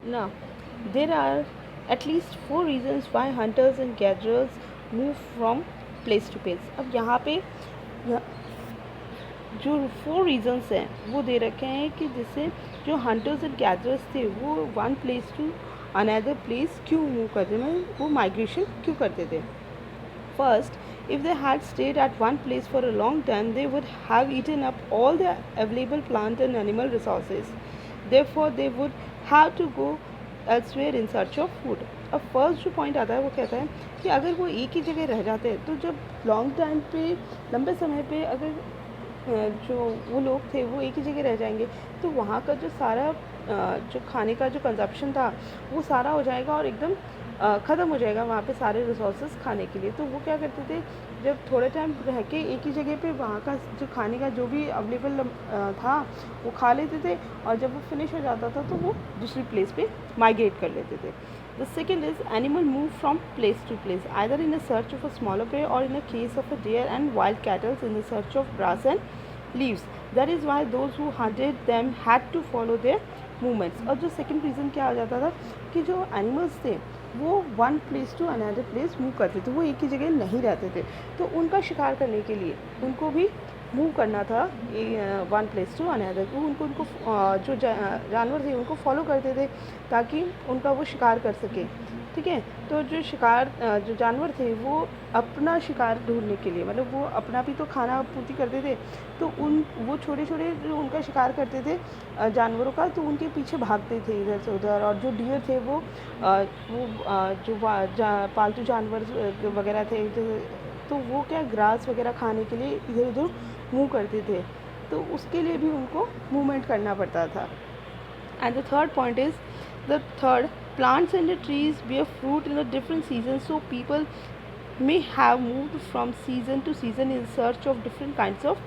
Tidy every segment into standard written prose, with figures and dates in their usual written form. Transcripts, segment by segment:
Now, there are at least four reasons why hunters and gatherers move from place to place. अब यहाँ पे जो four reasons हैं वो दे रखे हैं कि जिससे जो हंटर्स एंड गैदरर्स थे वो one place to another place क्यों मूव करते थे, वो माइग्रेशन क्यों करते थे. First, if they had stayed at one place for a long time, they would have eaten up all the available plant and animal resources. Therefore, they would have to go elsewhere in search of food. अब first जो point आता है वो कहता है कि अगर वो एक ही जगह रह जाते हैं तो जब लॉन्ग टाइम पे, लंबे समय पे अगर जो वो लोग थे वो एक ही जगह रह जाएंगे तो वहाँ का जो सारा जो खाने का जो कंजप्शन था वो सारा हो जाएगा और एकदम ख़त्म हो जाएगा वहाँ पे सारे रिसोर्सेज खाने के लिए. तो वो क्या करते थे, जब थोड़े टाइम रह के एक ही जगह पे वहाँ का जो खाने का जो भी अवेलेबल था वो खा लेते थे और जब वो फिनिश हो जाता था तो वो दूसरी प्लेस पे माइग्रेट कर लेते थे. The second is animal move from place to place either in a search of a smaller prey or in a case of a deer and wild cattle in the search of grass and leaves. That is why those who hunted them had to follow their movements. और जो second reason क्या आ जाता था कि जो animals थे वो one place to another place move करते थे, वो एक ही जगह नहीं रहते थे. तो उनका शिकार करने के लिए उनको भी मूव करना था वन प्लेस टू अनदर. वो उनको उनको जो जानवर थे उनको फॉलो करते थे ताकि उनका वो शिकार कर सके. ठीक है, तो जो शिकार जो जानवर थे वो अपना शिकार ढूंढने के लिए, मतलब वो अपना भी तो खाना पूर्ति करते थे, तो वो छोटे छोटे जो उनका शिकार करते थे जानवरों का, तो उनके पीछे भागते थे इधर से उधर. और जो डियर थे वो जो पालतू जानवर वगैरह थे तो वो क्या ग्रास वगैरह खाने के लिए इधर उधर मूव करते थे, तो उसके लिए भी उनको मूवमेंट करना पड़ता था. And the third point is, the third, plants and the trees bear fruit in a different seasons, so people may have moved from season to season in search of different kinds of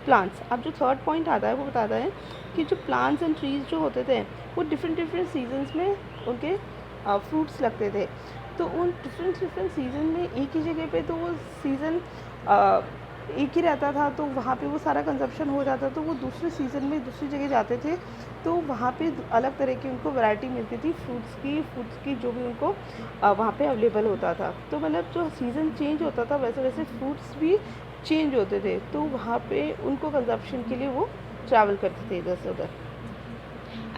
plants. अब जो third point आता है वो बताता है कि जो plants and trees जो होते थे वो डिफरेंट डिफरेंट सीजन्स में उनके फ्रूट्स लगते थे. तो उन डिफरेंट सीज़न में एक ही जगह पे तो वो सीज़न एक ही रहता था, तो वहाँ पे वो सारा कंजप्शन हो जाता, तो वो दूसरे सीज़न में दूसरी जगह जाते थे तो वहाँ पे अलग तरह की उनको वैरायटी मिलती थी फ्रूट्स की जो भी उनको वहाँ पे अवेलेबल होता था. तो मतलब जो सीज़न चेंज होता था वैसे वैसे फ्रूट्स भी चेंज होते थे, तो वहाँ पे उनको कंजप्शन के लिए वो ट्रैवल करते थे इधर से उधर.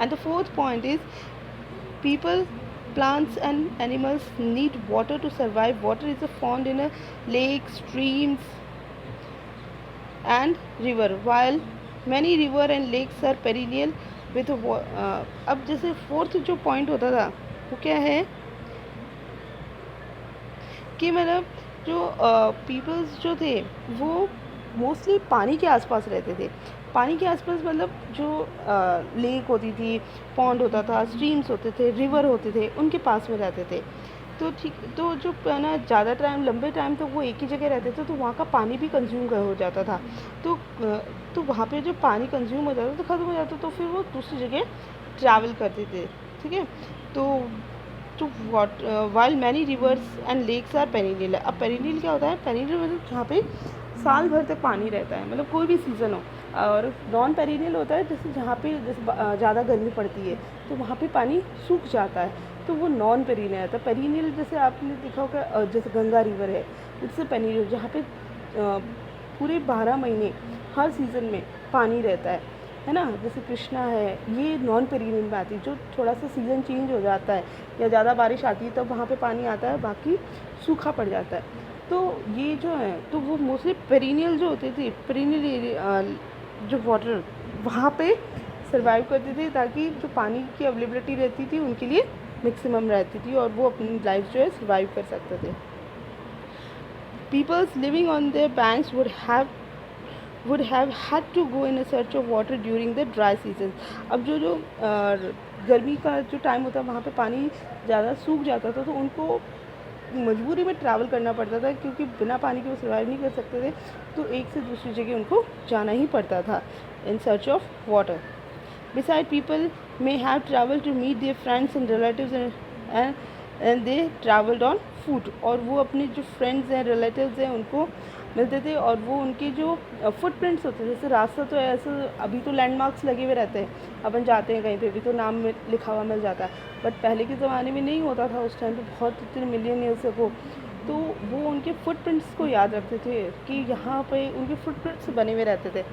And the fourth point is, people, plants and animals need water to survive. Water is found in a lake, streams and river, while many river and lakes are perennial with अब जैसे fourth जो point होता था वो क्या है कि मतलब जो पीपल्स जो थे वो मोस्टली पानी के आसपास रहते थे. पानी के आसपास मतलब जो लेक होती थी, पॉन्ड होता था, स्ट्रीम्स होते थे, रिवर होते थे, उनके पास में रहते थे. तो ठीक, तो जो है ना ज़्यादा टाइम लंबे टाइम तक वो एक ही जगह रहते थे तो वहाँ का पानी भी कंज्यूम हो जाता था. तो वहाँ पे जो पानी कंज्यूम हो जाता तो ख़त्म हो जाता, तो फिर वो दूसरी जगह ट्रैवल करते थे. ठीक है, तो while many rivers and lakes are perennial. अब पेरिनियल क्या होता है, पेरिनियल मतलब जहाँ पे साल भर तक पानी रहता है, मतलब कोई भी सीज़न हो. और नॉन पेरिनियल होता है जैसे जहाँ पे जैसे ज़्यादा गर्मी पड़ती है तो वहाँ पे पानी सूख जाता है, तो वो नॉन पेरिनियल आता है. पेरिनियल जैसे आपने देखा होगा जैसे गंगा रिवर है, इससे पेरिनियल जहाँ पे पूरे 12 महीने हर सीज़न में पानी रहता है ना. जैसे कृष्णा है, ये नॉन पेरिनियल में आती है, जो थोड़ा सा सीज़न चेंज हो जाता है या ज़्यादा बारिश आती है तब वहाँ पे पानी आता है, बाकी सूखा पड़ जाता है. तो ये जो है तो वो मोस्टली पेरिनियल जो होते थे, पेरिनियल जो वाटर वहाँ पे सर्वाइव करते थे ताकि जो पानी की अवेलेबिलिटी रहती थी उनके लिए मैक्सिमम रहती थी और वो अपनी लाइफ जो है सर्वाइव कर सकते थे. Peoples living on their banks would have had to go in a search of water during the dry season. अब जो गर्मी का जो टाइम होता है वहाँ पे पानी ज़्यादा सूख जाता था तो उनको मजबूरी में ट्रैवल करना पड़ता था क्योंकि बिना पानी के वो सर्वाइव नहीं कर सकते थे, तो एक से दूसरी जगह उनको जाना ही पड़ता था in search of water. Besides, people may have traveled to meet their friends and relatives and they traveled on foot. और वो अपने जो फ्रेंड्स हैं, रिलेटिव्स हैं, उनको मिलते थे। और वो उनके जो फुटप्रिंट्स होते थे, जैसे रास्ता तो ऐसे अभी तो लैंडमार्क्स लगे हुए रहते हैं, अपन जाते हैं कहीं पे भी तो नाम लिखा हुआ मिल जाता है, बट पहले के ज़माने में नहीं होता था। उस टाइम पे बहुत इतने मिलियन ईयर्स अगो, तो वो उनके फुटप्रिंट्स को याद रखते थे कि यहाँ पे उनके फुटप्रिंट्स बने हुए रहते थे,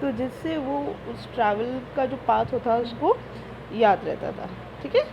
तो जिससे वो उस ट्रैवल का जो पाथ होता है उसको याद रहता था। ठीक है।